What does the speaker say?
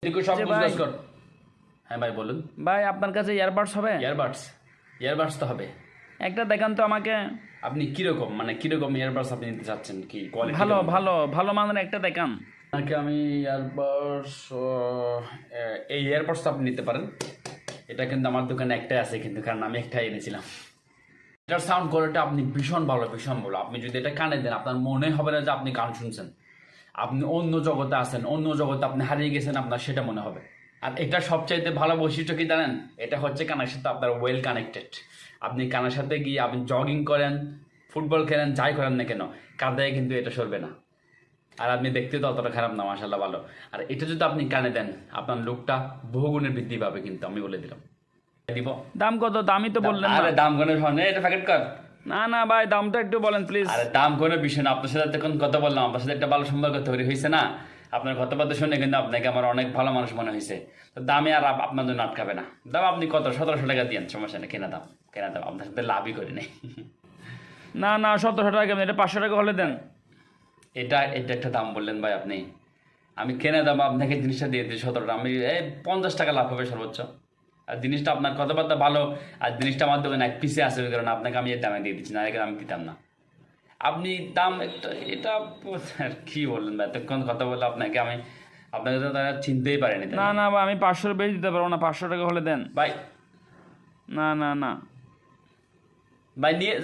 এদিকে সব বুঝবাস কর। হ্যাঁ ভাই বলুন। ভাই আপনার কাছে ইয়ারবাডস হবে? ইয়ারবাডস তো হবে। একটা দেখান তো আমাকে। আপনি কিরকম মানে কিরকম ইয়ারবাডস আপনি নিতে চাচ্ছেন, কি কোয়ালিটি? ভালো ভালো ভালো মানের একটা দেখান। আপনাকে আমি ইয়ারবাডস, এই ইয়ারবাডস আপনি নিতে পারেন। এটা কিন্তু আমার দোকানে একটাই আছে কিন্তু, কারণ আমি একটাই এনেছিলাম। এটার সাউন্ড কোয়ালিটি আপনি ভীষণ ভালো, ভীষণ ভালো। আপনি যদি এটা কানে দেন আপনার মনে হবে না যে আপনি গান শুনছেন, আপনি অন্য জগতে আছেন, অন্য জগতে আপনি হারিয়ে গেছেন, আপনার সেটা মনে হবে। আর এটা সবচাইতে ভালো বৈশিষ্ট্য কি জানেন? এটা হচ্ছে কানের সাথে আপনার ওয়েল কানেক্টেড। আপনি কানের সাথে গিয়ে আপনি জগিং করেন, ফুটবল খেলেন, যাই করেন না কেন, কাঁদায় কিন্তু এটা সরবে না। আর আপনি দেখতে তো অতটা খারাপ না, মাশাআল্লাহ ভালো। আর এটা যদি আপনি কানে দেন আপনার লুকটা বহুগুণের বৃদ্ধি পাবে, কিন্তু আমি বলে দিলাম। দিব দাম কত? দামই তো বললেন না। আরে দাম কোনের হয় না, এটা প্যাকেট কর। না না ভাই, দামটা একটু বলেন প্লিজ। আরে দাম কোনো বিষয় না, আপনার সাথে তখন কথা বললাম, আপনার সাথে একটা ভালো সম্পর্ক তৈরি হয়েছে না, আপনার কথাবার্তা শুনে কিন্তু আপনাকে আমার অনেক ভালো মানুষ মনে হয়েছে। তো দামে আর আপনার জন্য আটকাবে না। দাম আপনি কত 1700 টাকা দিয়েন, সমস্যা নেই। কেনা দাম আপনার সাথে লাভই করি নাই। না না, 1700 টাকা এটা 500 টাকা হলে দেন। এটা একটা দাম বললেন ভাই আপনি। আমি কেনা দাম আপনাকে জিনিসটা দিয়ে দিই 17টা, আমি এই 50 টাকা লাভ হবে সর্বোচ্চ। আর জিনিসটা আপনার কথাবার্তা ভালো, আর জিনিসটা আমার দোকানে এক পিসে আসে, ওই কারণে আপনাকে আমি এর দামে দিয়ে দিচ্ছি, না এখানে আমি দিতাম না। আপনি দাম একটা এটা আর কি বললেন ভাই, এতক্ষণ কথা বলে আপনাকে তো তারা চিনতেই পারেনি। না না ভাই, আমি 500 বেশি দিতে পারবো না, 500 টাকা হলে দেন ভাই। না না না ভাই নিয়ে